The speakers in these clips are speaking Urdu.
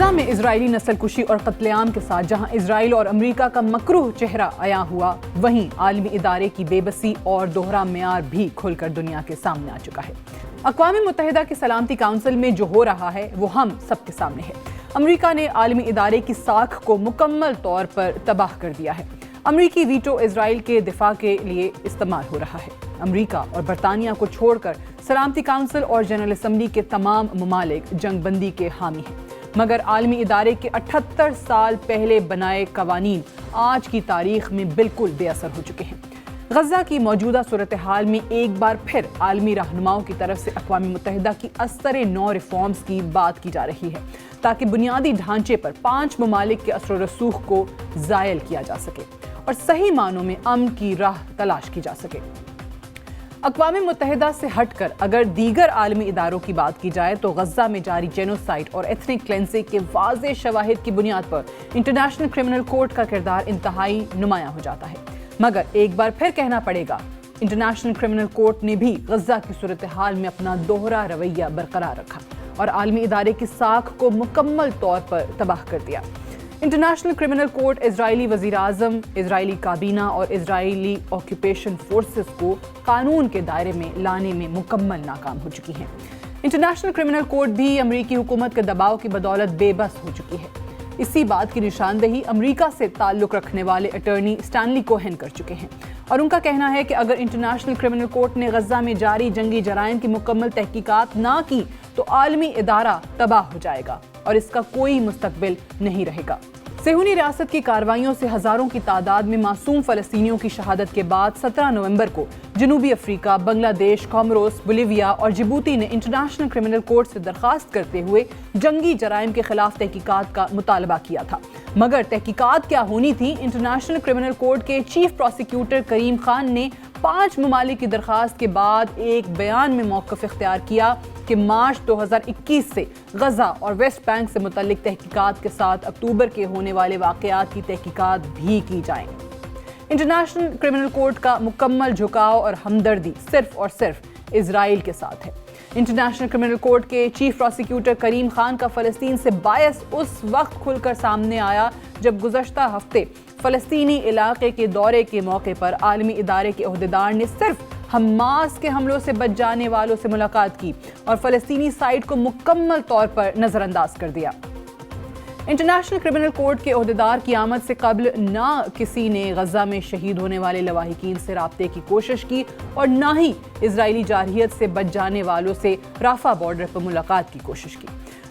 غزہ میں اسرائیلی نسل کشی اور قتل عام کے ساتھ جہاں اسرائیل اور امریکہ کا مکروہ چہرہ عیاں ہوا، وہیں عالمی ادارے کی بے بسی اور دوہرا معیار بھی کھل کر دنیا کے سامنے آ چکا ہے۔ اقوام متحدہ کی سلامتی کونسل میں جو ہو رہا ہے وہ ہم سب کے سامنے ہے۔ امریکہ نے عالمی ادارے کی ساکھ کو مکمل طور پر تباہ کر دیا ہے۔ امریکی ویٹو اسرائیل کے دفاع کے لیے استعمال ہو رہا ہے۔ امریکہ اور برطانیہ کو چھوڑ کر سلامتی کونسل اور جنرل اسمبلی کے تمام ممالک جنگ بندی کے حامی ہیں، مگر عالمی ادارے کے 78 سال پہلے بنائے قوانین آج کی تاریخ میں بالکل بے اثر ہو چکے ہیں۔ غزہ کی موجودہ صورتحال میں ایک بار پھر عالمی رہنماؤں کی طرف سے اقوام متحدہ کی ازسر نو ریفارمز کی بات کی جا رہی ہے تاکہ بنیادی ڈھانچے پر 5 ممالک کے اثر و رسوخ کو زائل کیا جا سکے اور صحیح معنوں میں امن کی راہ تلاش کی جا سکے۔ اقوام متحدہ سے ہٹ کر اگر دیگر عالمی اداروں کی بات کی جائے تو غزہ میں جاری جینوسائیڈ اور ایتھنک کلینزنگ کے واضح شواہد کی بنیاد پر انٹرنیشنل کرمنل کورٹ کا کردار انتہائی نمایاں ہو جاتا ہے، مگر ایک بار پھر کہنا پڑے گا انٹرنیشنل کرمنل کورٹ نے بھی غزہ کی صورتحال میں اپنا دوہرا رویہ برقرار رکھا اور عالمی ادارے کی ساکھ کو مکمل طور پر تباہ کر دیا۔ انٹرنیشنل کرمنل کورٹ اسرائیلی وزیر اعظم، اسرائیلی کابینہ اور اسرائیلی آکوپیشن فورسز کو قانون کے دائرے میں لانے میں مکمل ناکام ہو چکی ہے۔ انٹرنیشنل کرمنل کورٹ بھی امریکی حکومت کے دباؤ کی بدولت بے بس ہو چکی ہے۔ اسی بات کی نشاندہی امریکہ سے تعلق رکھنے والے اٹارنی اسٹینلی کوہن کر چکے ہیں اور ان کا کہنا ہے کہ اگر انٹرنیشنل کرمنل کورٹ نے غزہ میں جاری جنگی جرائم کی مکمل تحقیقات نہ کی تو عالمی ادارہ تباہ ہو جائے گا اور اس کا کوئی مستقبل نہیں رہے گا۔ صہیونی ریاست کی کارروائیوں سے ہزاروں کی تعداد میں معصوم فلسطینیوں کی شہادت کے بعد 17 نومبر کو جنوبی افریقہ، بنگلہ دیش، کوموروس، بولیویا اور جبوتی نے انٹرنیشنل کرمنل کورٹ سے درخواست کرتے ہوئے جنگی جرائم کے خلاف تحقیقات کا مطالبہ کیا تھا، مگر تحقیقات کیا ہونی تھی؟ انٹرنیشنل کرمنل کورٹ کے چیف پروسیکیوٹر کریم خان نے 5 ممالک کی درخواست کے بعد ایک بیان میں موقف اختیار کیا کہ مارچ 2021 سے غزہ اور ویسٹ بینک سے متعلق تحقیقات کے ساتھ اکتوبر کے ہونے والے واقعات کی تحقیقات بھی کی جائیں۔ انٹرنیشنل کرمنل کورٹ کا مکمل جھکاؤ اور ہمدردی صرف اور صرف اسرائیل کے ساتھ ہے۔ انٹرنیشنل کرمنل کورٹ کے چیف پروسیکیوٹر کریم خان کا فلسطین سے باعث اس وقت کھل کر سامنے آیا جب گزشتہ ہفتے فلسطینی علاقے کے دورے کے موقع پر عالمی ادارے کے عہدیدار نے صرف حماس کے حملوں سے بچ جانے والوں سے ملاقات کی اور فلسطینی سائٹ کو مکمل طور پر نظر انداز کر دیا۔ انٹرنیشنل کرمنل کورٹ کے عہدیدار کی آمد سے قبل نہ کسی نے غزہ میں شہید ہونے والے لواحقین سے رابطے کی کوشش کی اور نہ ہی اسرائیلی جارحیت سے بچ جانے والوں سے رافع بارڈر پر ملاقات کی کوشش کی۔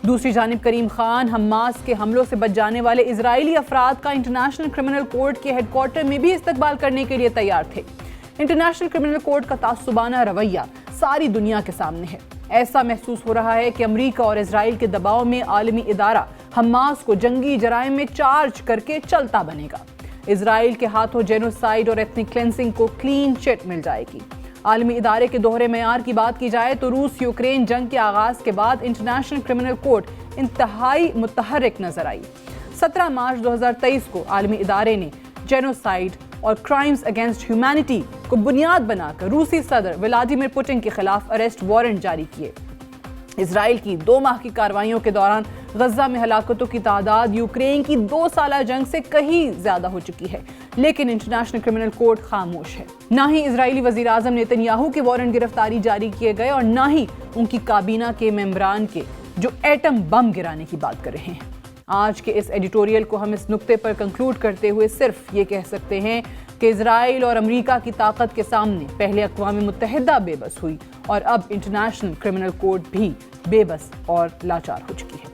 دوسری جانب کریم خان حماس کے حملوں سے بچ جانے والے اسرائیلی افراد کا انٹرنیشنل کرمنل کورٹ کے ہیڈ کوارٹر میں بھی استقبال کرنے کے لیے تیار تھے۔ انٹرنیشنل کرمنل کورٹ کا تعصبانہ رویہ ساری دنیا کے سامنے ہے۔ ایسا محسوس ہو رہا ہے کہ امریکہ اور اسرائیل کے دباؤ میں عالمی ادارہ حماس کو جنگی جرائم میں چارج کر کے چلتا بنے گا۔ اسرائیل کے ہاتھوں جینوسائیڈ اور ایتھنک کلینزنگ کو کلین چٹ مل جائے گی۔ عالمی ادارے کے دوہرے معیار کی بات کی جائے تو روس یوکرین جنگ کے آغاز کے بعد انٹرنیشنل کرمنل کورٹ انتہائی متحرک نظر آئی۔ 17 مارچ 2023 کو عالمی ادارے نے جینوسائیڈ اور کرائمز اگینسٹ ہیومینٹی کو بنیاد بنا کر روسی صدر ولادیمیر پوٹن کے خلاف اریسٹ وارنٹ جاری کیے۔ اسرائیل کی 2 ماہ کی کارروائیوں کے دوران غزہ میں ہلاکتوں کی تعداد یوکرین کی 2 سالہ جنگ سے کہیں زیادہ ہو چکی ہے، لیکن انٹرنیشنل کرمنل کورٹ خاموش ہے۔ نہ ہی اسرائیلی وزیر اعظم نیتن یاہو کے وارنٹ گرفتاری جاری کیے گئے اور نہ ہی ان کی کابینہ کے ممبران کے جو ایٹم بم گرانے کی بات کر رہے ہیں۔ آج کے اس ایڈیٹوریل کو ہم اس نقطے پر کنکلوڈ کرتے ہوئے صرف یہ کہہ سکتے ہیں کہ اسرائیل اور امریکہ کی طاقت کے سامنے پہلے اقوام متحدہ بے بس ہوئی اور اب انٹرنیشنل کرمنل کورٹ بھی بے بس اور لاچار ہو چکی ہے۔